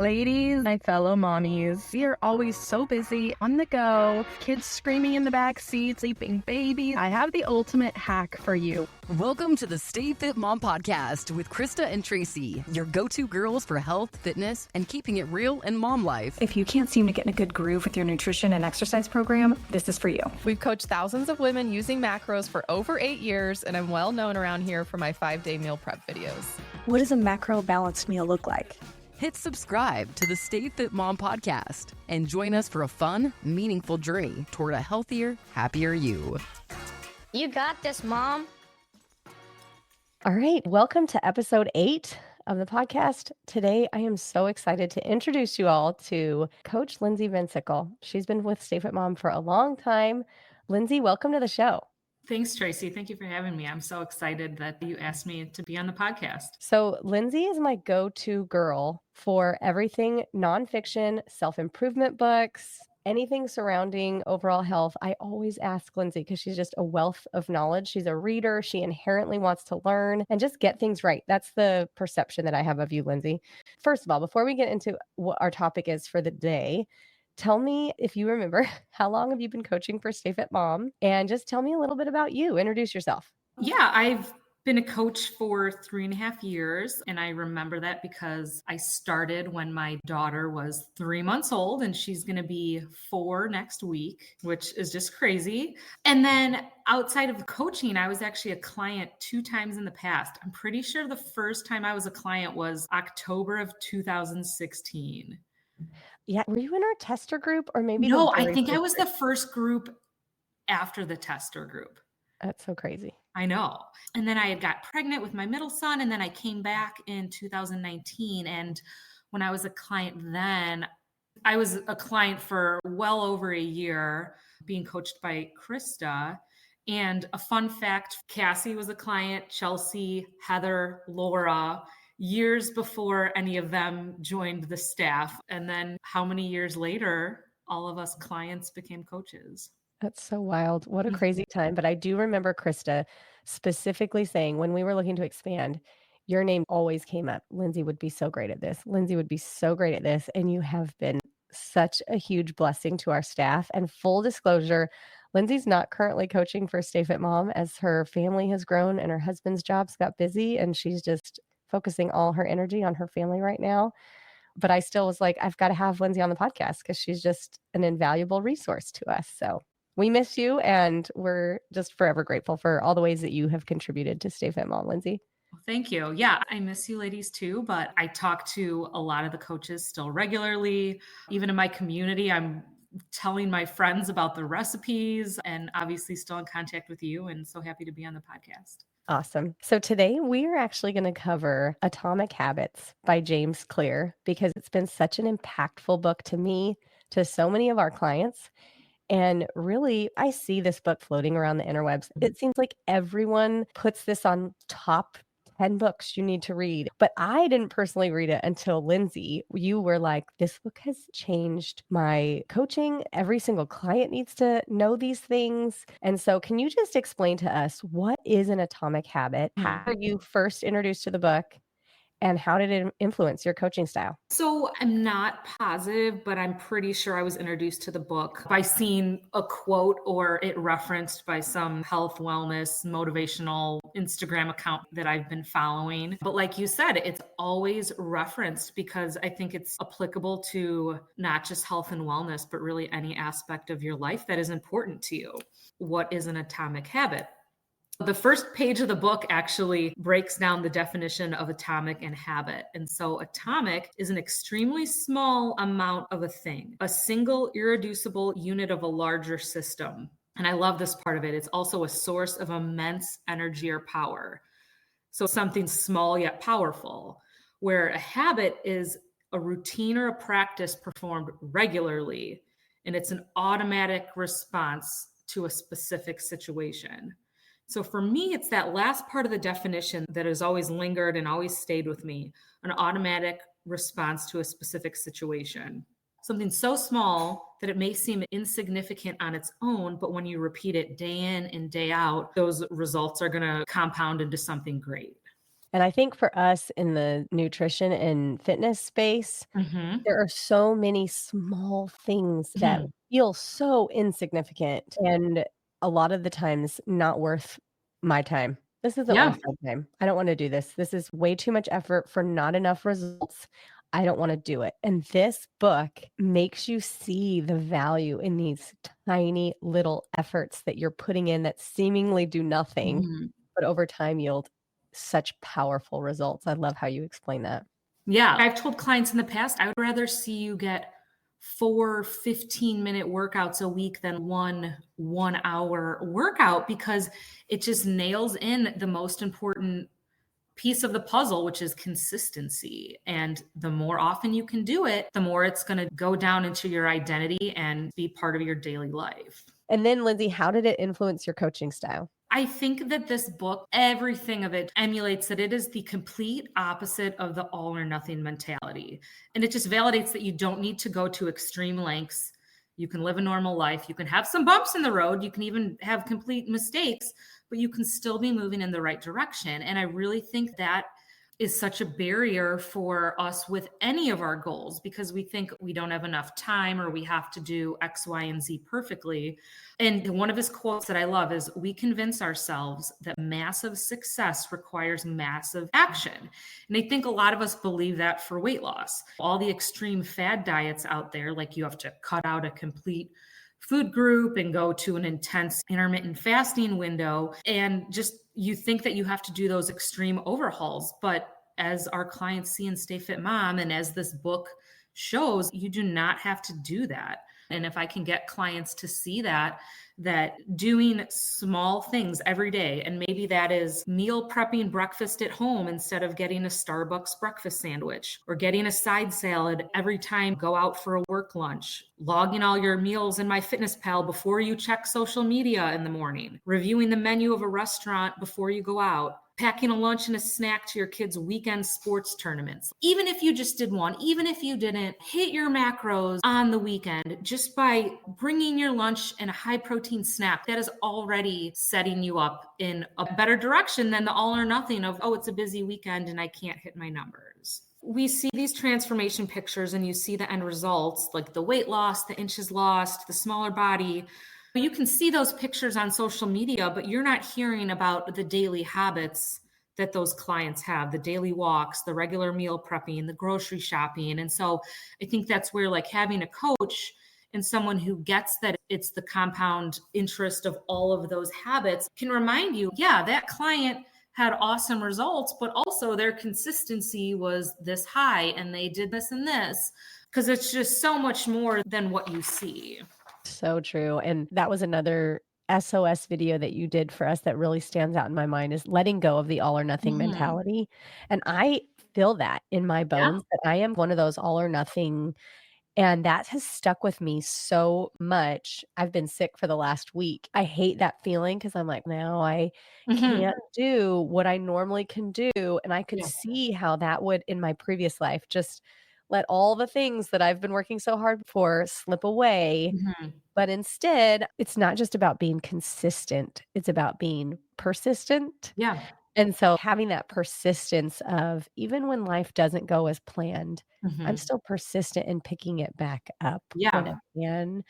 Ladies, my fellow mommies, we are always so busy, on the go, kids screaming in the back seat, sleeping babies. I have the ultimate hack for you. Welcome to the Stay Fit Mom Podcast with Krista and Tracy, your go-to girls for health, fitness, and keeping it real in mom life. If you can't seem to get in a good groove with your nutrition and exercise program, this is for you. We've coached thousands of women using macros for over 8 years, and I'm well known around here for my 5-day meal prep videos. What does a macro balanced meal look like? Hit subscribe to the Stay Fit Mom Podcast and join us for a fun, meaningful journey toward a healthier, happier you. You got this, Mom. All right, welcome to episode 8 of the podcast. Today, I am so excited to introduce you all to Coach Lindsay VanSickle. She's been with Stay Fit Mom for a long time. Lindsay, welcome to the show. Thanks, Tracy. Thank you for having me. I'm so excited that you asked me to be on the podcast. So Lindsay is my go-to girl for everything nonfiction, self-improvement books, anything surrounding overall health. I always ask Lindsay because she's just a wealth of knowledge. She's a reader. She inherently wants to learn and just get things right. That's the perception that I have of you, Lindsay. First of all, before we get into what our topic is for the day, tell me, if you remember, how long have you been coaching for Stay Fit Mom? And just tell me a little bit about you. Introduce yourself. Yeah, I've been a coach for 3.5 years. And I remember that because I started when my daughter was 3 months old and she's going to be 4 next week, which is just crazy. And then outside of coaching, I was actually a client 2 times in the past. I'm pretty sure the first time I was a client was October of 2016. Yeah. Were you in our tester group or maybe? No, I think I was the first group after the tester group. That's so crazy. I know. And then I had got pregnant with my middle son. And then I came back in 2019. And when I was a client then, I was a client for well over a year being coached by Krista. And a fun fact, Cassie was a client, Chelsea, Heather, Laura, years before any of them joined the staff. And then how many years later, all of us clients became coaches. That's so wild. What a crazy time. But I do remember Krista specifically saying when we were looking to expand, your name always came up. Lindsay would be so great at this. Lindsay would be so great at this. And you have been such a huge blessing to our staff. And full disclosure, Lindsay's not currently coaching for Stay Fit Mom as her family has grown and her husband's jobs got busy. And she's just focusing all her energy on her family right now. But I still was like, I've got to have Lindsay on the podcast because she's just an invaluable resource to us. So we miss you, and we're just forever grateful for all the ways that you have contributed to Stay Fit Mom, Lindsay. Thank you. Yeah, I miss you ladies too, but I talk to a lot of the coaches still regularly. Even in my community, I'm telling my friends about the recipes and obviously still in contact with you, and so happy to be on the podcast. Awesome. So today we are actually going to cover Atomic Habits by James Clear because it's been such an impactful book to me, to so many of our clients. And really, I see this book floating around the interwebs. It seems like everyone puts this on top 10 books you need to read. But I didn't personally read it until Lindsay, you were like, this book has changed my coaching. Every single client needs to know these things. And so can you just explain to us what is an atomic habit? How were you first introduced to the book? And how did it influence your coaching style? So I'm not positive, but I'm pretty sure I was introduced to the book by seeing a quote or it referenced by some health, wellness, motivational Instagram account that I've been following. But like you said, it's always referenced because I think it's applicable to not just health and wellness, but really any aspect of your life that is important to you. What is an atomic habit? The first page of the book actually breaks down the definition of atomic and habit. And so atomic is an extremely small amount of a thing, a single irreducible unit of a larger system. And I love this part of it. It's also a source of immense energy or power. So something small yet powerful, where a habit is a routine or a practice performed regularly, and it's an automatic response to a specific situation. So for me, it's that last part of the definition that has always lingered and always stayed with me, an automatic response to a specific situation. Something so small that it may seem insignificant on its own, but when you repeat it day in and day out, those results are going to compound into something great. And I think for us in the nutrition and fitness space, Mm-hmm. there are so many small things that Mm-hmm. feel so insignificant and a lot of the times not worth my time. This isn't Yeah. worth my time. I don't wanna do this. This is way too much effort for not enough results. I don't wanna do it. And this book makes you see the value in these tiny little efforts that you're putting in that seemingly do nothing, Mhm. but over time yield such powerful results. I love how you explain that. Yeah. I've told clients in the past, I would rather see you get 4 15-minute workouts a week than one hour workout because it just nails in the most important piece of the puzzle, which is consistency. And the more often you can do it, the more it's going to go down into your identity and be part of your daily life. And then, Lindsay, how did it influence your coaching style? I think that this book, everything of it emulates that it is the complete opposite of the all or nothing mentality. And it just validates that you don't need to go to extreme lengths. You can live a normal life. You can have some bumps in the road. You can even have complete mistakes, but you can still be moving in the right direction. And I really think that is such a barrier for us with any of our goals because we think we don't have enough time or we have to do X, Y, and Z perfectly. And one of his quotes that I love is, "We convince ourselves that massive success requires massive action." And I think a lot of us believe that for weight loss. All the extreme fad diets out there, like you have to cut out a complete food group and go to an intense intermittent fasting window. And just you think that you have to do those extreme overhauls. But as our clients see in Stay Fit Mom, and as this book shows, you do not have to do that. And if I can get clients to see that doing small things every day, and maybe that is meal prepping breakfast at home instead of getting a Starbucks breakfast sandwich, or getting a side salad every time you go out for a work lunch, logging all your meals in MyFitnessPal before you check social media in the morning, reviewing the menu of a restaurant before you go out, packing a lunch and a snack to your kids' weekend sports tournaments. Even if you just did one, even if you didn't hit your macros on the weekend, just by bringing your lunch and a high protein snack, that is already setting you up in a better direction than the all or nothing of, oh, it's a busy weekend and I can't hit my numbers. We see these transformation pictures and you see the end results, like the weight loss, the inches lost, the smaller body. You can see those pictures on social media, but you're not hearing about the daily habits that those clients have, the daily walks, the regular meal prepping, the grocery shopping. And so I think that's where, like, having a coach and someone who gets that it's the compound interest of all of those habits can remind you, yeah, that client had awesome results, but also their consistency was this high and they did this and this, because it's just so much more than what you see. So true. And that was another SOS video that you did for us that really stands out in my mind is letting go of the all or nothing Mhm. mentality. And I feel that in my Yeah. bones that I am one of those all or nothing. And that has stuck with me so much. I've been sick for the last week. I hate that feeling because I'm like, now I Mhm. can't do what I normally can do. And I could Yeah. see how that would in my previous life just let all the things that I've been working so hard for slip away. Mhm. But instead, it's not just about being consistent, it's about being persistent. Yeah. And so having that persistence of even when life doesn't go as planned, I'm Mhm. still persistent in picking it back up when I Yeah. can.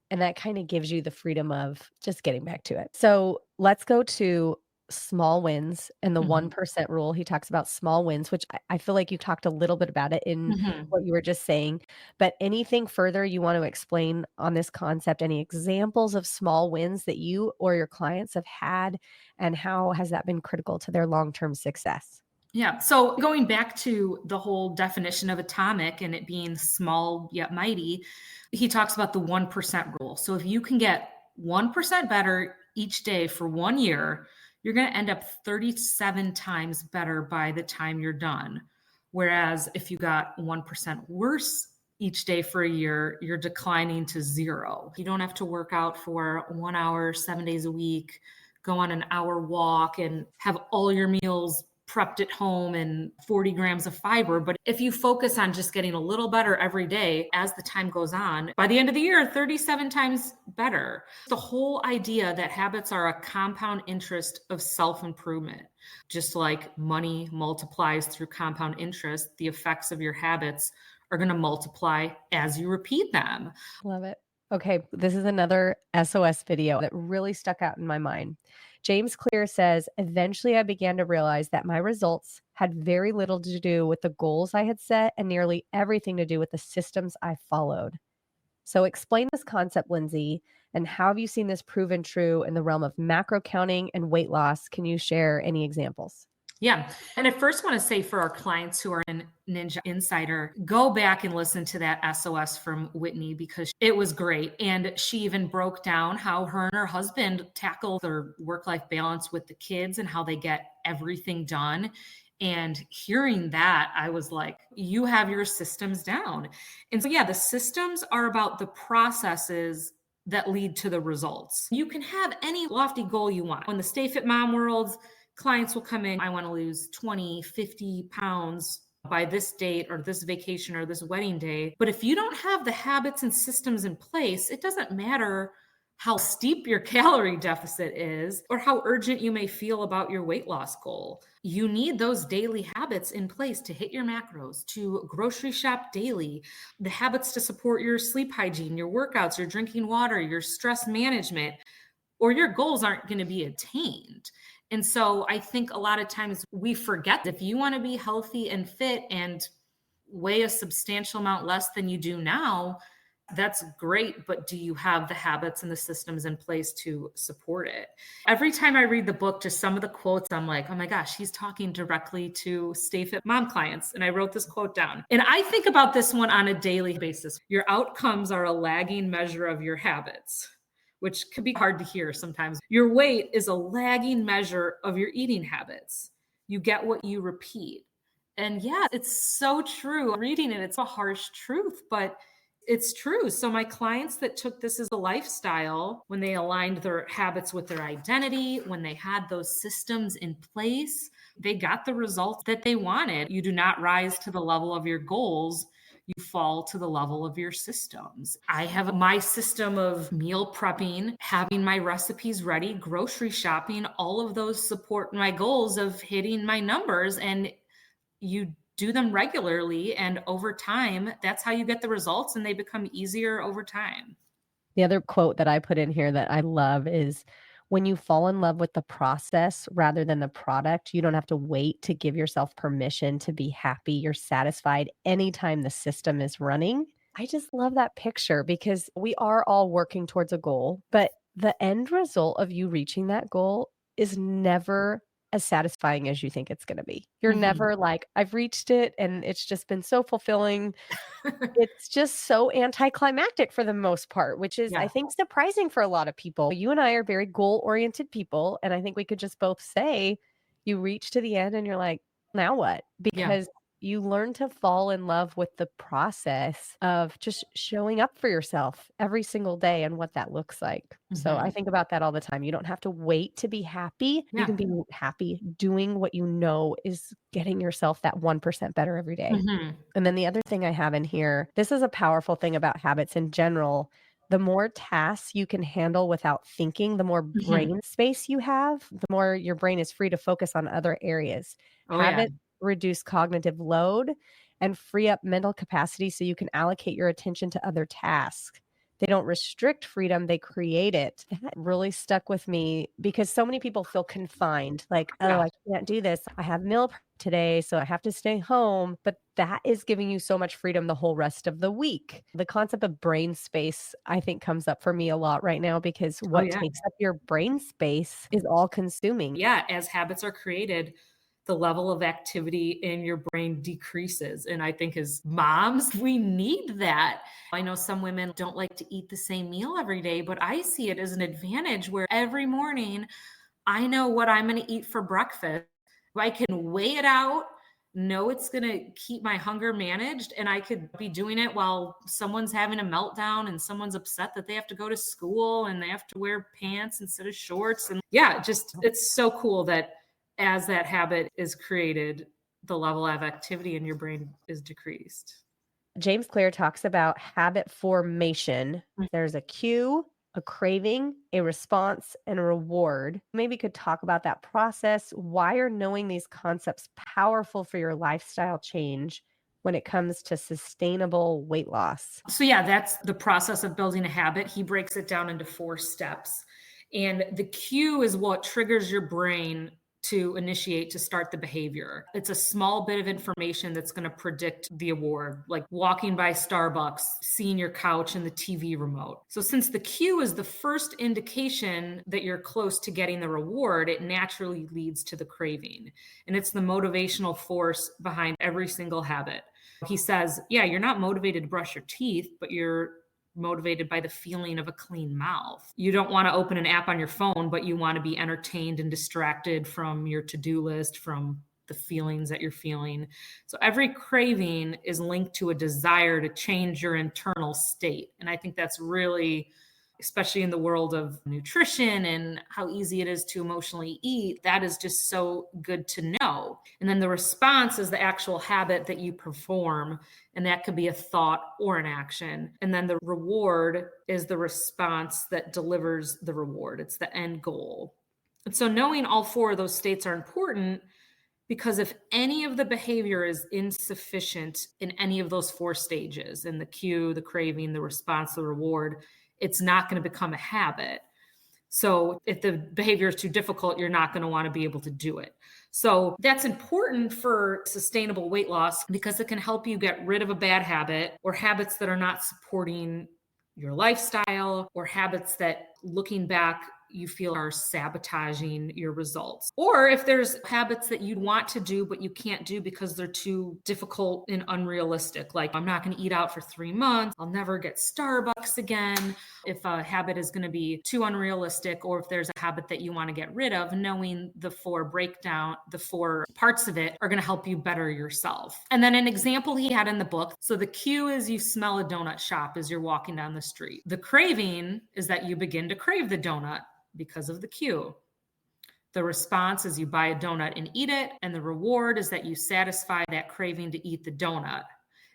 And that kind of gives you the freedom of just getting back to it. So let's go to small wins and the Mhm. 1% rule. He talks about small wins, which I feel like you talked a little bit about it in Mhm. what you were just saying. But anything further you want to explain on this concept? Any examples of small wins that you or your clients have had, and how has that been critical to their long term success? Yeah. So going back to the whole definition of atomic and it being small yet mighty, he talks about the 1% rule. So if you can get 1% better each day for 1 year, you're going to end up 37 times better by the time you're done. Whereas if you got 1% worse each day for a year, you're declining to zero. You don't have to work out for 1 hour, 7 days a week, go on an hour walk and have all your meals prepped at home and 40 grams of fiber. But if you focus on just getting a little better every day as the time goes on, by the end of the year, 37 times better. The whole idea that habits are a compound interest of self-improvement. Just like money multiplies through compound interest, the effects of your habits are going to multiply as you repeat them. Love it. Okay, this is another SOS video that really stuck out in my mind. James Clear says, eventually I began to realize that my results had very little to do with the goals I had set and nearly everything to do with the systems I followed. So explain this concept, Lindsay, and how have you seen this proven true in the realm of macro counting and weight loss? Can you share any examples? Yeah. And I first want to say for our clients who are in Ninja Insider, go back and listen to that SOS from Whitney because it was great. And she even broke down how her and her husband tackle their work-life balance with the kids and how they get everything done. And hearing that, I was like, you have your systems down. And so, yeah, the systems are about the processes that lead to the results. You can have any lofty goal you want. In the Stay Fit Mom world, clients will come in, I want to lose 20, 50 pounds by this date or this vacation or this wedding day. But if you don't have the habits and systems in place, it doesn't matter how steep your calorie deficit is or how urgent you may feel about your weight loss goal. You need those daily habits in place to hit your macros, to grocery shop daily, the habits to support your sleep hygiene, your workouts, your drinking water, your stress management, or your goals aren't going to be attained. And so I think a lot of times we forget that if you want to be healthy and fit and weigh a substantial amount less than you do now, that's great. But do you have the habits and the systems in place to support it? Every time I read the book, just some of the quotes, I'm like, oh my gosh, he's talking directly to Stay Fit Mom clients. And I wrote this quote down. And I think about this one on a daily basis. Your outcomes are a lagging measure of your habits, which can be hard to hear sometimes. Your weight is a lagging measure of your eating habits. You get what you repeat. And yeah, it's so true. Reading it, it's a harsh truth, but it's true. So my clients that took this as a lifestyle, when they aligned their habits with their identity, when they had those systems in place, they got the results that they wanted. You do not rise to the level of your goals. You fall to the level of your systems. I have my system of meal prepping, having my recipes ready, grocery shopping, all of those support my goals of hitting my numbers. And you do them regularly. And over time, that's how you get the results, and they become easier over time. The other quote that I put in here that I love is, when you fall in love with the process rather than the product, you don't have to wait to give yourself permission to be happy. You're satisfied anytime the system is running. I just love that picture because we are all working towards a goal, but the end result of you reaching that goal is never as satisfying as you think it's going to be. You're never like, I've reached it and it's just been so fulfilling. It's just so anticlimactic for the most part, which is, I think, surprising for a lot of people. You and I are very goal-oriented people, and I think we could just both say you reach to the end and you're like, now what? Because you learn to fall in love with the process of just showing up for yourself every single day and what that looks like. So I think about that all the time. You don't have to wait to be happy. You can be happy doing what you know is getting yourself that 1% better every day. And then the other thing I have in here, this is a powerful thing about habits in general. The more tasks you can handle without thinking, the more brain space you have, the more your brain is free to focus on other areas. Habits reduce cognitive load and free up mental capacity so you can allocate your attention to other tasks. They don't restrict freedom, they create it. That really stuck with me because so many people feel confined, like, oh, I can't do this. I have meal prep today, so I have to stay home. But that is giving you so much freedom the whole rest of the week. The concept of brain space, I think, comes up for me a lot right now because what takes up your brain space is all consuming. Yeah, as habits are created, the level of activity in your brain decreases. And I think as moms, we need that. I know some women don't like to eat the same meal every day, but I see it as an advantage where every morning I know what I'm going to eat for breakfast. I can weigh it out, know it's going to keep my hunger managed, and I could be doing it while someone's having a meltdown and someone's upset that they have to go to school and they have to wear pants instead of shorts. And yeah, just it's so cool that as that habit is created, the level of activity in your brain is decreased. James Clear talks about habit formation. Mm. There's a cue, a craving, a response, and a reward. Maybe you could talk about that process. Why are knowing these concepts powerful for your lifestyle change when it comes to sustainable weight loss? So yeah, that's the process of building a habit. He breaks it down into 4 steps. And the cue is what triggers your brain to initiate, to start the behavior. It's a small bit of information that's going to predict the award, like walking by Starbucks, seeing your couch and the TV remote. So since the cue is the first indication that you're close to getting the reward, it naturally leads to the craving. And it's the motivational force behind every single habit. He says, yeah, you're not motivated to brush your teeth, but you're motivated by the feeling of a clean mouth. You don't want to open an app on your phone, but you want to be entertained and distracted from your to-do list, from the feelings that you're feeling. So every craving is linked to a desire to change your internal state. And I think that's really, especially in the world of nutrition and how easy it is to emotionally eat, that is just so good to know. And then the response is the actual habit that you perform, and that could be a thought or an action. And then the reward is the response that delivers the reward. It's the end goal. And so knowing all 4 of those states are important, because if any of the behavior is insufficient in any of those 4 stages, in the cue, the craving, the response, the reward, it's not going to become a habit. So if the behavior is too difficult, you're not going to want to be able to do it. So that's important for sustainable weight loss because it can help you get rid of a bad habit or habits that are not supporting your lifestyle or habits that, looking back, you feel are sabotaging your results. Or if there's habits that you'd want to do, but you can't do because they're too difficult and unrealistic, like I'm not going to eat out for 3 months, I'll never get Starbucks again. If a habit is going to be too unrealistic, or if there's a habit that you want to get rid of, knowing the 4 breakdown, the 4 parts of it are going to help you better yourself. And then an example he had in the book. So the cue is you smell a donut shop as you're walking down the street. The craving is that you begin to crave the donut because of the cue. The response is you buy a donut and eat it. And the reward is that you satisfy that craving to eat the donut.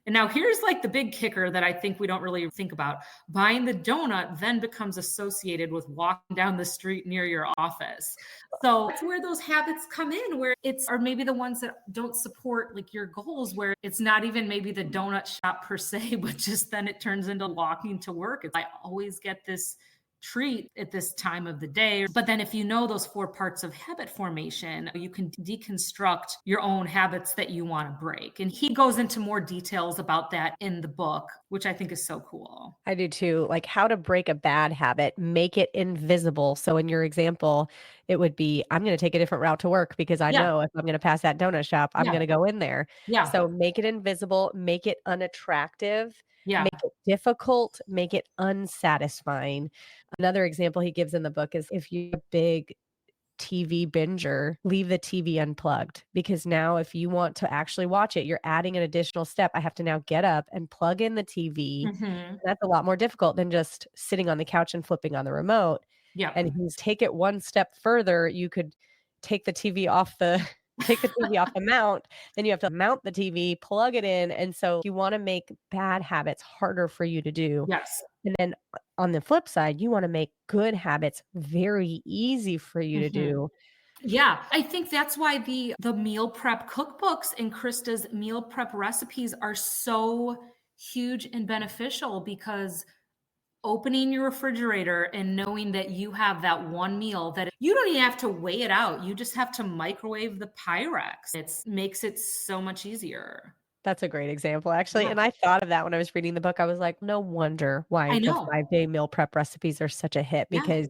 And now here's like the big kicker that I think we don't really think about. Buying the donut then becomes associated with walking down the street near your office. So that's where those habits come in, where it's, or maybe the ones that don't support like your goals, where it's not even maybe the donut shop per se, but just then it turns into walking to work. I always get this treat at this time of the day. But then if you know those 4 parts of habit formation, you can deconstruct your own habits that you want to break. And he goes into more details about that in the book, which I think is so cool. I do too. Like how to break a bad habit, make it invisible. So in your example, it would be, I'm going to take a different route to work because I know if I'm going to pass that donut shop, I'm going to go in there. Yeah. So make it invisible, make it unattractive, Yeah. make it difficult, make it unsatisfying. Another example he gives in the book is if you're a big TV binger, leave the TV unplugged, because now if you want to actually watch it, you're adding an additional step. I have to now get up and plug in the TV. Mm-hmm. That's a lot more difficult than just sitting on the couch and flipping on the remote. Yeah. And he's take it one step further. You could take the TV off the mount, then you have to mount the TV, plug it in. And so you want to make bad habits harder for you to do. Yes. And then on the flip side, you want to make good habits very easy for you to do. Yeah, I think that's why the meal prep cookbooks and Krista's meal prep recipes are so huge and beneficial, because opening your refrigerator and knowing that you have that one meal that you don't even have to weigh it out. You just have to microwave the Pyrex. It makes it so much easier. That's a great example, actually. Yeah. And I thought of that when I was reading the book. I was like, no wonder why I the know. 5-day meal prep recipes are such a hit, Yeah. because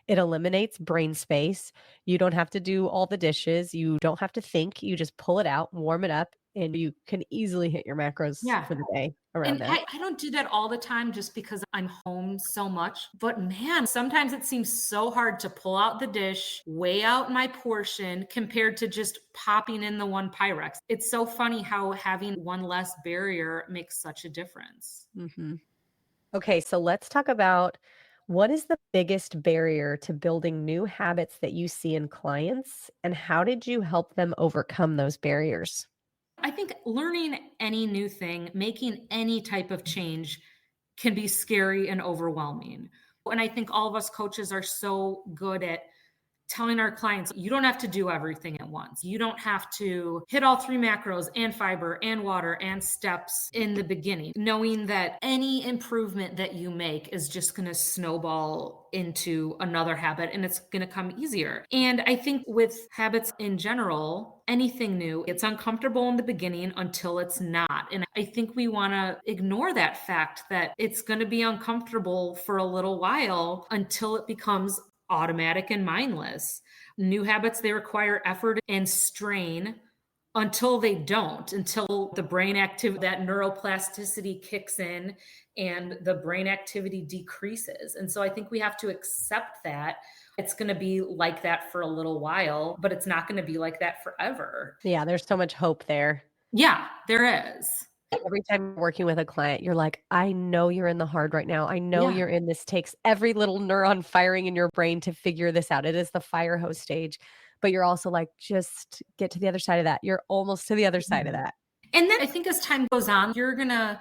it eliminates brain space. You don't have to do all the dishes. You don't have to think. You just pull it out, warm it up, and you can easily hit your macros for the day around And that. I don't do that all the time just because I'm home so much. But man, sometimes it seems so hard to pull out the dish, weigh out my portion compared to just popping in the one Pyrex. It's so funny how having one less barrier makes such a difference. Mm-hmm. Okay, so let's talk about What is the biggest barrier to building new habits that you see in clients, and how did you help them overcome those barriers? I think learning any new thing, making any type of change can be scary and overwhelming. And I think all of us coaches are so good at telling our clients, you don't have to do everything at once. You don't have to hit all three macros and fiber and water and steps in the beginning, knowing that any improvement that you make is just going to snowball into another habit and it's going to come easier. And I think with habits in general, anything new, it's uncomfortable in the beginning until it's not. And I think we want to ignore that fact that it's going to be uncomfortable for a little while until it becomes automatic and mindless. New habits, they require effort and strain until they don't, until the brain activity, that neuroplasticity kicks in and the brain activity decreases. And so I think we have to accept that it's going to be like that for a little while, but it's not going to be like that forever. Yeah, there's so much hope there. Yeah, there is. Every time you're working with a client, you're like, I know you're in the hard right now. I know Yeah. you're in this, takes every little neuron firing in your brain to figure this out. It is the fire hose stage, but you're also like, just get to the other side of that. You're almost to the other side of that. And then I think as time goes on,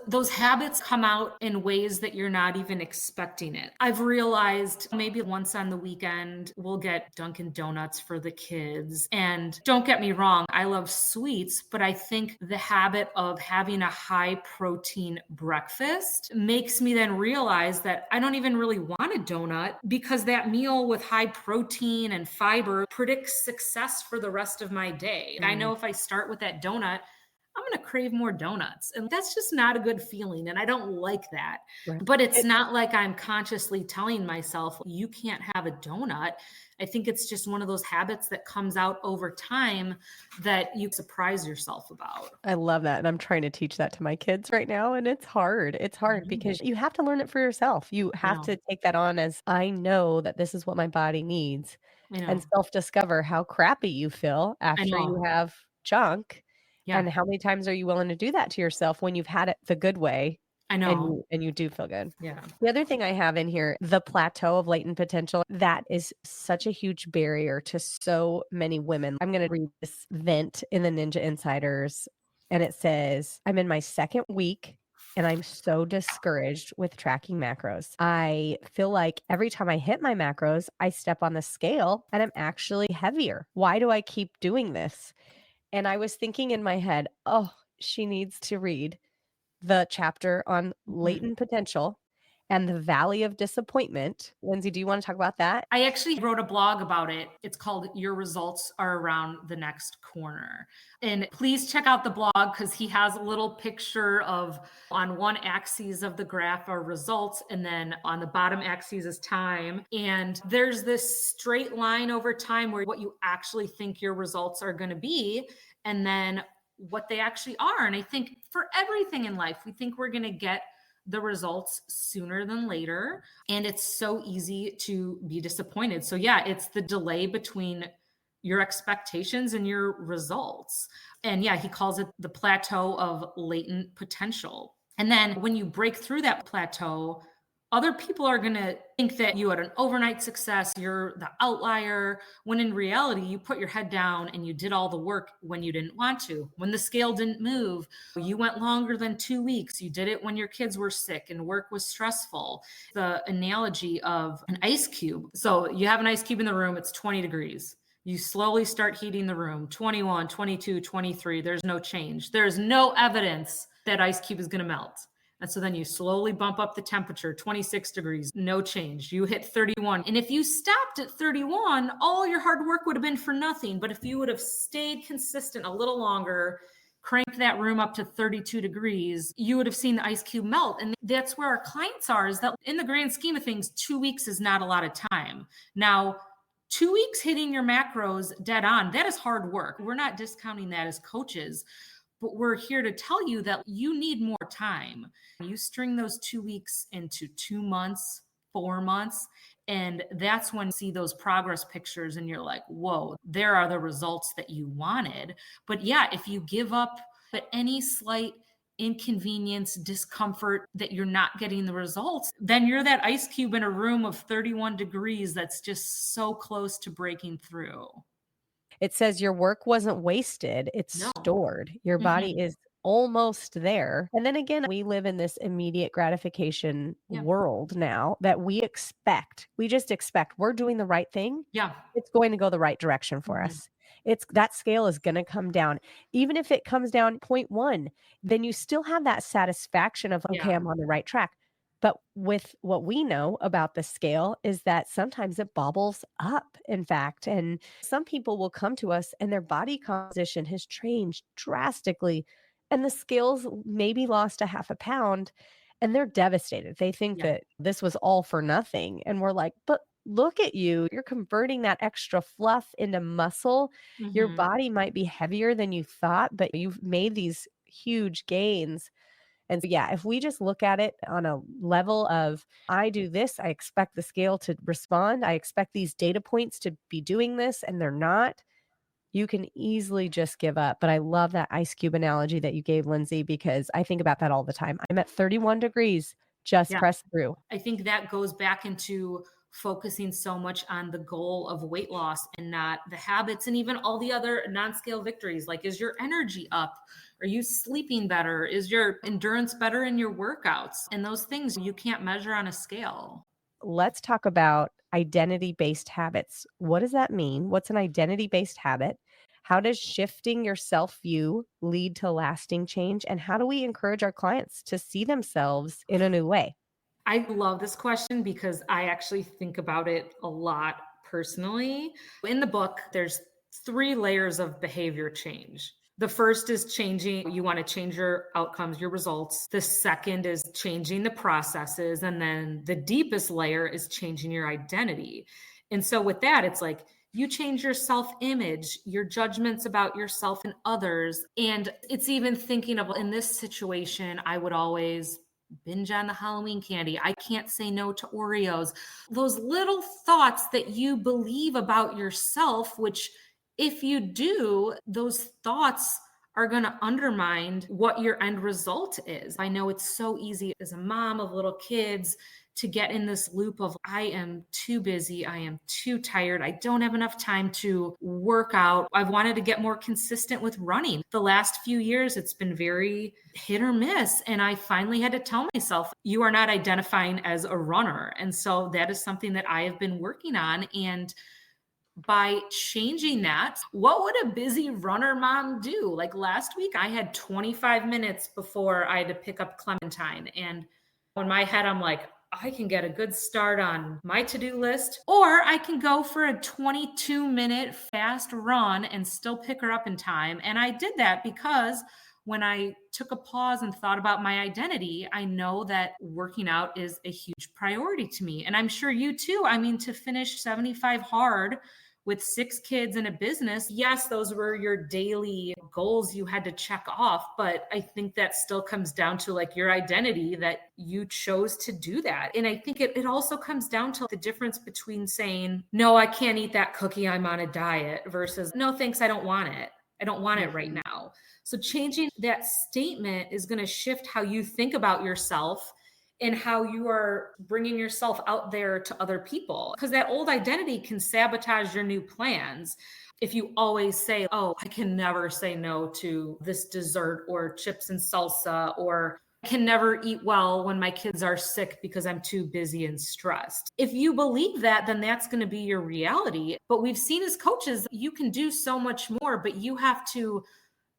those habits come out in ways that you're not even expecting it. I've realized maybe once on the weekend, we'll get Dunkin' Donuts for the kids. And don't get me wrong, I love sweets, but I think the habit of having a high protein breakfast makes me then realize that I don't even really want a donut because that meal with high protein and fiber predicts success for the rest of my day. I know if I start with that donut, I'm going to crave more donuts. And that's just not a good feeling. And I don't like that. Right. But it's not like I'm consciously telling myself, you can't have a donut. I think it's just one of those habits that comes out over time that you surprise yourself about. I love that. And I'm trying to teach that to my kids right now. And it's hard. It's hard because you have to learn it for yourself. You have to take that on as, I know that this is what my body needs, I know. and self-discover how crappy you feel after you have junk. Yeah. And how many times are you willing to do that to yourself when you've had it the good way? I know. And you do feel good. Yeah. The other thing I have in here, the plateau of latent potential, that is such a huge barrier to so many women. I'm going to read this vent in the Ninja Insiders, and it says, I'm in my second week and I'm so discouraged with tracking macros. I feel like every time I hit my macros, I step on the scale and I'm actually heavier. Why do I keep doing this? And I was thinking in my head, oh, she needs to read the chapter on latent potential and the valley of disappointment. Lindsay, do you want to talk about that? I actually wrote a blog about it. It's called Your Results Are Around the Next Corner. And please check out the blog because he has a little picture of, on one axis of the graph are results, and then on the bottom axis is time. And there's this straight line over time where what you actually think your results are going to be, and then what they actually are. And I think for everything in life, we think we're going to get the results sooner than later. And it's so easy to be disappointed. So yeah, it's the delay between your expectations and your results. And yeah, he calls it the plateau of latent potential. And then when you break through that plateau, other people are going to think that you had an overnight success, you're the outlier, when in reality, you put your head down and you did all the work when you didn't want to. When the scale didn't move, you went longer than 2 weeks. You did it when your kids were sick and work was stressful. The analogy of an ice cube. So you have an ice cube in the room, it's 20 degrees. You slowly start heating the room, 21, 22, 23, there's no change. There's no evidence that ice cube is going to melt. And so then you slowly bump up the temperature, 26 degrees, no change. You hit 31. And if you stopped at 31, all your hard work would have been for nothing. But if you would have stayed consistent a little longer, cranked that room up to 32 degrees, you would have seen the ice cube melt. And that's where our clients are, is that in the grand scheme of things, 2 weeks is not a lot of time. Now, 2 weeks hitting your macros dead on, that is hard work. We're not discounting that as coaches. But we're here to tell you that you need more time. You string those 2 weeks into 2 months, 4 months, and that's when you see those progress pictures and you're like, whoa, there are the results that you wanted. But yeah, if you give up at any slight inconvenience, discomfort that you're not getting the results, then you're that ice cube in a room of 31 degrees that's just so close to breaking through. It says your work wasn't wasted, it's No. stored. Your body is almost there. And then again, we live in this immediate gratification Yeah. world now that we expect. We just expect we're doing the right thing. Yeah. It's going to go the right direction for us. It's that scale is going to come down. Even if it comes down 0.1, then you still have that satisfaction of, okay, Yeah. I'm on the right track. But with what we know about the scale is that sometimes it bobbles up, in fact. And some people will come to us and their body composition has changed drastically. And the scales maybe lost a half a pound and they're devastated. They think Yeah. that this was all for nothing. And we're like, but look at you. You're converting that extra fluff into muscle. Your body might be heavier than you thought, but you've made these huge gains. And so, yeah, if we just look at it on a level of, I do this, I expect the scale to respond, I expect these data points to be doing this, and they're not, you can easily just give up. But I love that ice cube analogy that you gave, Lindsay, because I think about that all the time. I'm at 31 degrees, just Yeah. press through. I think that goes back into focusing so much on the goal of weight loss and not the habits and even all the other non-scale victories. Like, is your energy up? Are you sleeping better? Is your endurance better in your workouts? And those things you can't measure on a scale. Let's talk about identity-based habits. What does that mean? What's an identity-based habit? How does shifting your self-view lead to lasting change? And how do we encourage our clients to see themselves in a new way? I love this question because I actually think about it a lot personally. In the book, there's 3 layers of behavior change. The first is changing, you want to change your outcomes, your results. The second is changing the processes. And then the deepest layer is changing your identity. And so with that, it's like you change your self-image, your judgments about yourself and others. And it's even thinking of, in this situation, I would always binge on the Halloween candy. I can't say no to Oreos. Those little thoughts that you believe about yourself, which if you do, those thoughts are going to undermine what your end result is. I know it's so easy as a mom of little kids to get in this loop of, I am too busy. I am too tired. I don't have enough time to work out. I've wanted to get more consistent with running. The last few years, it's been very hit or miss. And I finally had to tell myself, you are not identifying as a runner. And so that is something that I have been working on. And by changing that, what would a busy runner mom do? Like last week, I had 25 minutes before I had to pick up Clementine. And in my head, I'm like, I can get a good start on my to-do list, or I can go for a 22-minute fast run and still pick her up in time. And I did that because when I took a pause and thought about my identity, I know that working out is a huge priority to me. And I'm sure you too. I mean, to finish 75 hard with 6 kids and a business, yes, those were your daily goals you had to check off. But I think that still comes down to like your identity that you chose to do that. And I think it also comes down to the difference between saying, no, I can't eat that cookie, I'm on a diet, versus no, thanks, I don't want it. I don't want it right now. So changing that statement is going to shift how you think about yourself and how you are bringing yourself out there to other people. Because that old identity can sabotage your new plans. If you always say, oh, I can never say no to this dessert or chips and salsa, or I can never eat well when my kids are sick because I'm too busy and stressed. If you believe that, then that's going to be your reality. But we've seen as coaches, you can do so much more, but you have to,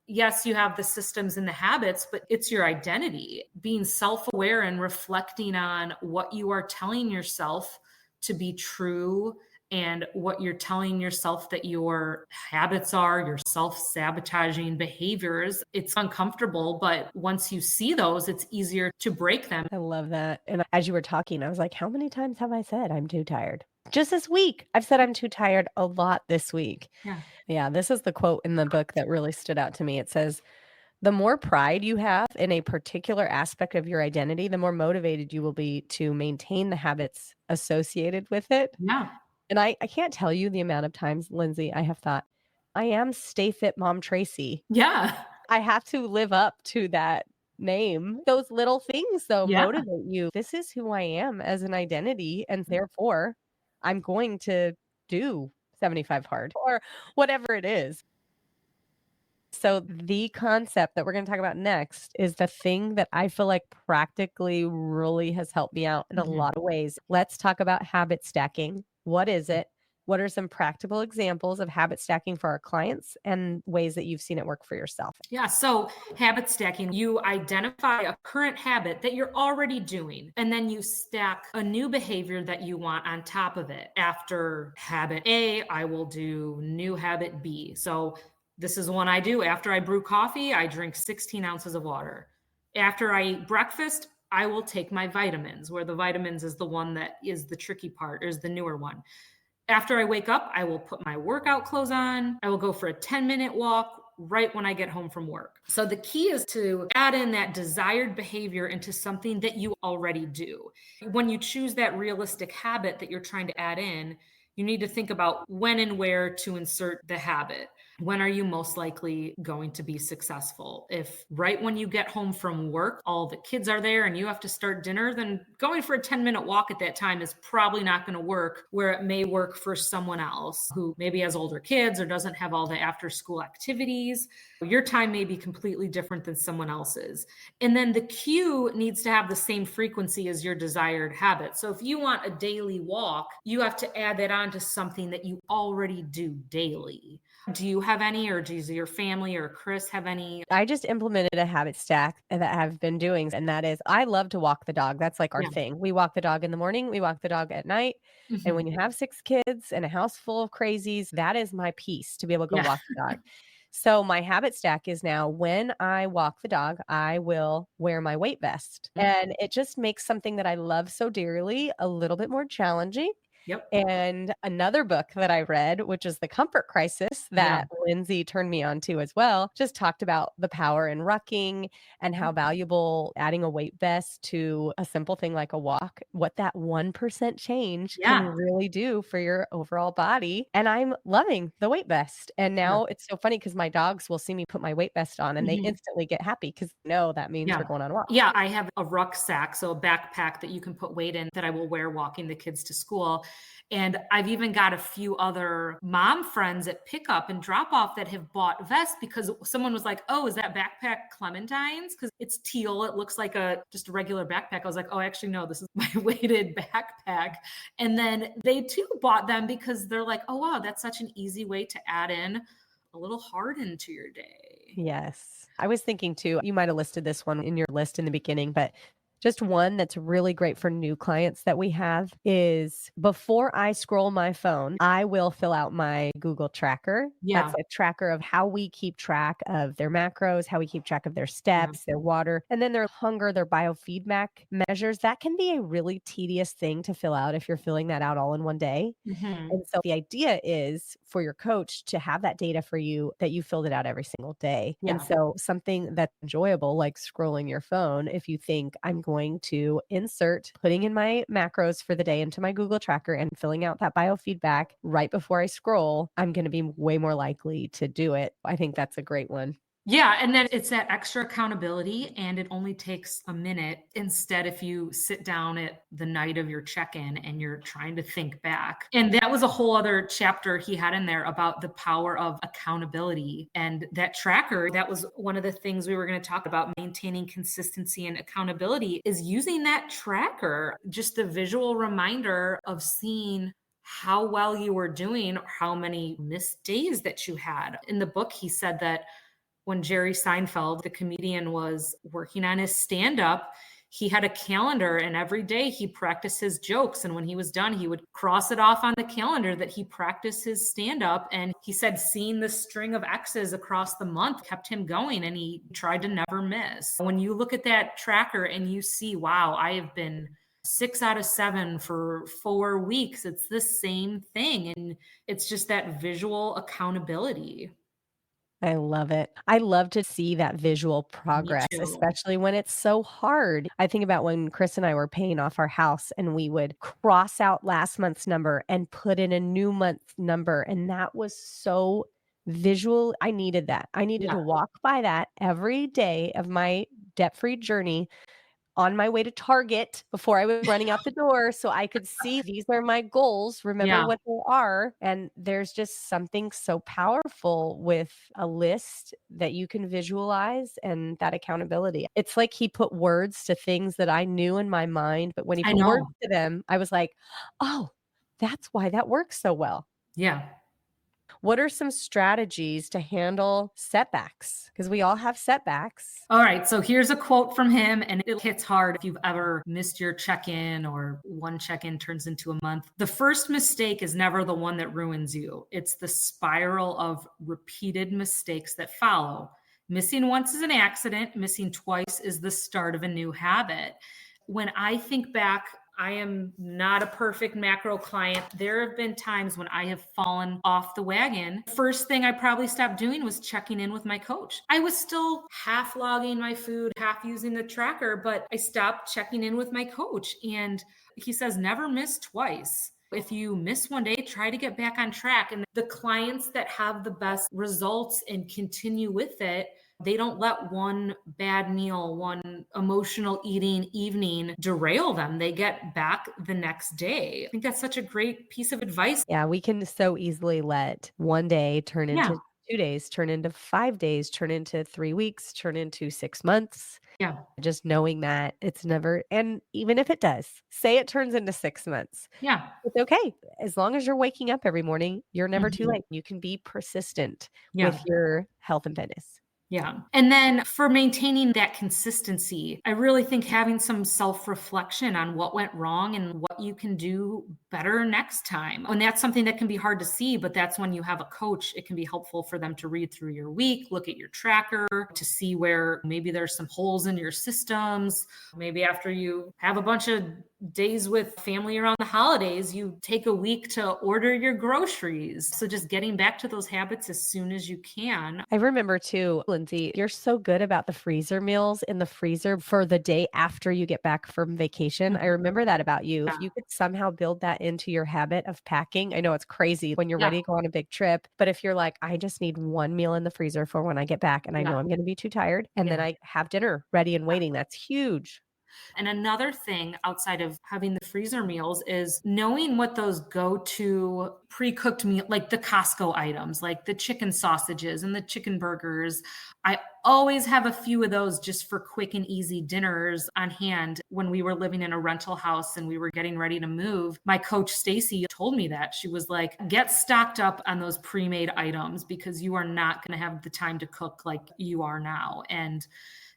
yes, you have the systems and the habits, but it's your identity. Being self-aware and reflecting on what you are telling yourself to be true and what you're telling yourself that your habits are, your self-sabotaging behaviors. It's uncomfortable, but once you see those, it's easier to break them. I love that. And as you were talking, I was like, how many times have I said I'm too tired? Just this week, I've said I'm too tired a lot this week. Yeah. Yeah, this is the quote in the book that really stood out to me. It says, the more pride you have in a particular aspect of your identity, the more motivated you will be to maintain the habits associated with it. Yeah. And I can't tell you the amount of times, Lindsay, I have thought, I am Stay Fit Mom Tracy. Yeah. I have to live up to that name. Those little things, though, Yeah. motivate you. This is who I am as an identity, and therefore I'm going to do 75 hard or whatever it is. So, the concept that we're going to talk about next is the thing that I feel like practically really has helped me out in a Mhm. lot of ways. Let's talk about habit stacking. What is it? What are some practical examples of habit stacking for our clients and ways that you've seen it work for yourself? Yeah, so habit stacking, you identify a current habit that you're already doing, and then you stack a new behavior that you want on top of it. After habit A, I will do new habit B. So this is one I do. After I brew coffee, I drink 16 ounces of water. After I eat breakfast, I will take my vitamins, where the vitamins is the one that is the tricky part, is the newer one. After I wake up, I will put my workout clothes on. I will go for a 10-minute walk right when I get home from work. So the key is to add in that desired behavior into something that you already do. When you choose that realistic habit that you're trying to add in, you need to think about when and where to insert the habit. When are you most likely going to be successful? If right when you get home from work, all the kids are there and you have to start dinner, then going for a 10-minute walk at that time is probably not going to work, where it may work for someone else who maybe has older kids or doesn't have all the after school activities. Your time may be completely different than someone else's. And then the cue needs to have the same frequency as your desired habit. So if you want a daily walk, you have to add that on to something that you already do daily. Do you have any, or does your family or Chris have any? I just implemented a habit stack that I've been doing, and that is I love to walk the dog. That's like our Yeah. thing. We walk the dog in the morning, we walk the dog at night. And Mhm. when you have 6 kids and a house full of crazies, that is my peace to be able to go Yeah. walk the dog. So my habit stack is now when I walk the dog, I will wear my weight vest. Mhm. And it just makes something that I love so dearly a little bit more challenging. Yep. And another book that I read, which is The Comfort Crisis, Yeah. that Lindsay turned me on to as well, just talked about the power in rucking and how valuable adding a weight vest to a simple thing like a walk, what that 1% change can Yeah. really do for your overall body. And I'm loving the weight vest. And Yeah. now it's so funny because my dogs will see me put my weight vest on and they Mhm. instantly get happy because no, that means Yeah. we're going on a walk. Yeah, I have a rucksack, so a backpack that you can put weight in that I will wear walking the kids to school. And I've even got a few other mom friends at pickup and drop off that have bought vests because someone was like, "Oh, is that backpack Clementine's? Because it's teal. It looks like a just a regular backpack." I was like, "Oh, actually, no, this is my weighted backpack." And then they too bought them because they're like, "Oh, wow, that's such an easy way to add in a little heart into your day." Yes. I was thinking too, you might have listed this one in your list in the beginning, but just one that's really great for new clients that we have is before I scroll my phone, I will fill out my Google tracker. Yeah. That's a tracker of how we keep track of their macros, how we keep track of their Yeah. steps, their water, and then their hunger, their biofeedback measures. That can be a really tedious thing to fill out if you're filling that out all in one day. Mhm. And so the idea is for your coach to have that data for you that you filled it out every single day. And Yeah. so something that's enjoyable, like scrolling your phone, if you think I'm going to insert putting in my macros for the day into my Google tracker and filling out that biofeedback right before I scroll, I'm going to be way more likely to do it. I think that's a great one. Yeah, and then it's that extra accountability, and it only takes a minute. Instead, if you sit down at the night of your check-in and you're trying to think back. And that was a whole other chapter he had in there about the power of accountability and that tracker. That was one of the things we were going to talk about, maintaining consistency and accountability is using that tracker, just the visual reminder of seeing how well you were doing, or how many missed days that you had. In the book, he said that when Jerry Seinfeld, the comedian, was working on his stand up, he had a calendar and every day he practiced his jokes. And when he was done, he would cross it off on the calendar that he practiced his stand up. And he said, seeing the string of X's across the month kept him going and he tried to never miss. When you look at that tracker and you see, wow, I have been 6 out of 7 for 4 weeks, it's the same thing. And it's just that visual accountability. I love it. I love to see that visual Me progress, too. especially when it's so hard. I think about when Chris and I were paying off our house and we would cross out last month's number and put in a new month's number. And that was so I needed that. I needed Yeah. to walk by that every day of my debt-free journey on my way to Target before I was running out the door so I could see these are my goals, remember Yeah. what they are. And there's just something so powerful with a list that you can visualize and that accountability. It's like he put words to things that I knew in my mind, but when he I put words know. to them, I was like, oh, that's why that works so well. Yeah. What are some strategies to handle setbacks? Because we all have setbacks. All right. So here's a quote from him, and it hits hard if you've ever missed your check in or one check in turns into a month. The first mistake is never the one that ruins you, it's the spiral of repeated mistakes that follow. Missing once is an accident, missing twice is the start of a new habit. When I think back, I am not a perfect macro client. There have been times when I have fallen off the wagon. First thing I probably stopped doing was checking in with my coach. I was still half logging my food, half using the tracker, but I stopped checking in with my coach. And he says, never miss twice. If you miss one day, try to get back on track. And the clients that have the best results and continue with it, they don't let one bad meal, one emotional eating evening derail them. They get back the next day. I think that's such a great piece of advice. Yeah, we can so easily let one day turn Yeah. into 2 days, turn into 5 days, turn into 3 weeks, turn into 6 months. Yeah. Just knowing that it's never, and even if it does, say it turns into 6 months, Yeah. it's okay. As long as you're waking up every morning, you're never too Mhm. late. You can be persistent with Yeah. your health and fitness. Yeah. And then for maintaining that consistency, I really think having some self reflection on what went wrong and what you can do better next time. And that's something that can be hard to see, but that's when you have a coach, it can be helpful for them to read through your week, look at your tracker to see where maybe there's some holes in your systems. Maybe after you have a bunch of days with family around the holidays, you take a week to order your groceries. So just getting back to those habits as soon as you can. I remember too, Lindsay, you're so good about the freezer meals in the freezer for the day after you get back from vacation. I remember that about you. If you could somehow build that into your habit of packing, I know it's crazy when you're Yeah. ready to go on a big trip, but if you're like, I just need one meal in the freezer for when I get back and I know Yeah. I'm going to be too tired, and then Yeah. I have dinner ready and waiting, that's huge. And another thing outside of having the freezer meals is knowing what those go-to pre-cooked meal, like the Costco items, like the chicken sausages and the chicken burgers. I always have a few of those just for quick and easy dinners on hand. When we were living in a rental house and we were getting ready to move, my coach Stacy told me that. She was like, get stocked up on those pre-made items because you are not going to have the time to cook like you are now. And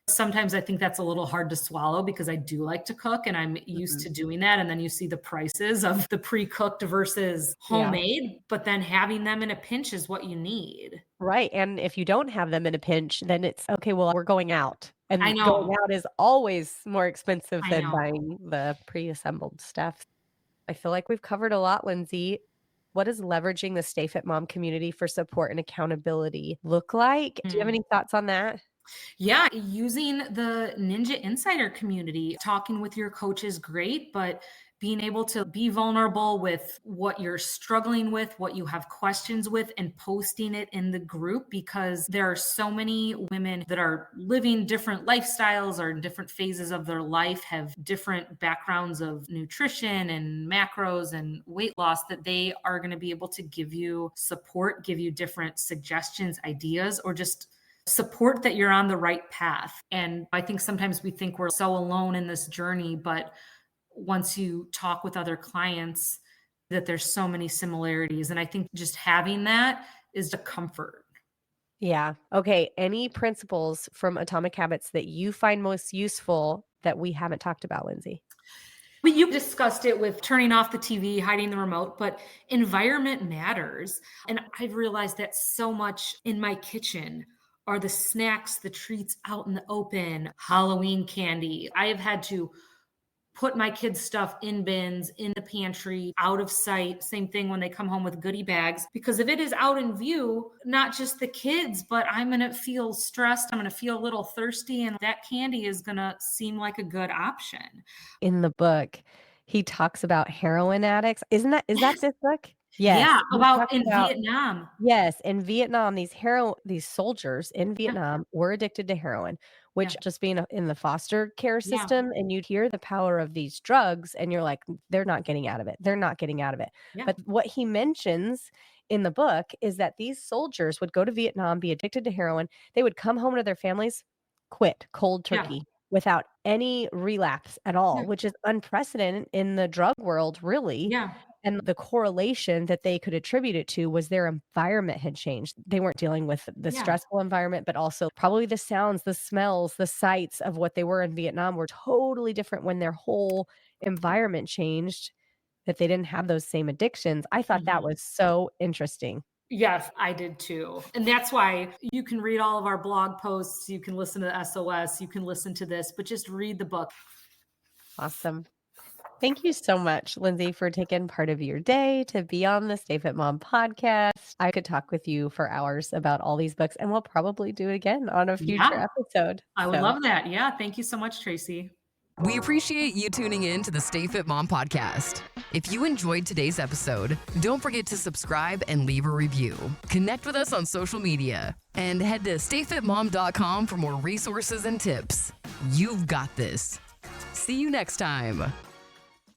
sometimes I think that's a little hard to swallow because I do like to cook and I'm used to doing that. And then you see the prices of the pre-cooked versus Yeah. homemade, but then having them in a pinch is what you need. Right. And if you don't have them in a pinch, then it's okay, well, we're going out. I And going know. out is always more expensive I than know. buying the pre-assembled stuff. I feel like we've covered a lot, Lindsay. What does leveraging the Stay Fit Mom community for support and accountability look like? Do you have any thoughts on that? Yeah, using the Ninja Insider community, talking with your coach is great, but being able to be vulnerable with what you're struggling with, what you have questions with, and posting it in the group because there are so many women that are living different lifestyles or in different phases of their life, have different backgrounds of nutrition and macros and weight loss that they are going to be able to give you support, give you different suggestions, ideas, or just support that you're on the right path. And I think sometimes we think we're so alone in this journey, but once you talk with other clients, that there's so many similarities. And I think just having that is a comfort. Yeah. Okay. Any principles from Atomic Habits that you find most useful that we haven't talked about, Lindsay? But you discussed it with turning off the TV, hiding the remote, but environment matters. And I've realized that so much in my kitchen are the snacks, the treats out in the open, Halloween candy. I have had to put my kids' stuff in bins, in the pantry, out of sight. Same thing when they come home with goodie bags. Because if it is out in view, not just the kids, but I'm going to feel stressed. I'm going to feel a little thirsty. And that candy is going to seem like a good option. In the book, he talks about heroin addicts. Is that this book? Yes, Yeah, we about talked in about Vietnam. yes, in Vietnam, these soldiers in Yeah, Vietnam were addicted to heroin, yeah, which just being in the foster care yeah, system, and you'd hear the power of these drugs, and you're like, they're not getting out of it. They're not getting out of it. yeah, But what he mentions in the book is that these soldiers would go to Vietnam, be addicted to heroin. They would come home to their families, quit cold yeah, turkey without any relapse at all, yeah, which is unprecedented in the drug world, really. yeah, And the correlation that they could attribute it to was their environment had changed. They weren't dealing with the yeah. stressful environment, but also probably the sounds, the smells, the sights of what they were in Vietnam were totally different when their whole environment changed, that they didn't have those same addictions. I thought that Mhm. was so interesting. Yes, I did too. And that's why you can read all of our blog posts, you can listen to the SOS, you can listen to this, but just read the book. Awesome. Thank you so much, Lindsay, for taking part of your day to be on the Stay Fit Mom podcast. I could talk with you for hours about all these books, and we'll probably do it again on a future Yeah, episode. I would So love that. Yeah, thank you so much, Tracy. We appreciate you tuning in to the Stay Fit Mom podcast. If you enjoyed today's episode, don't forget to subscribe and leave a review. Connect with us on social media and head to stayfitmom.com for more resources and tips. You've got this. See you next time.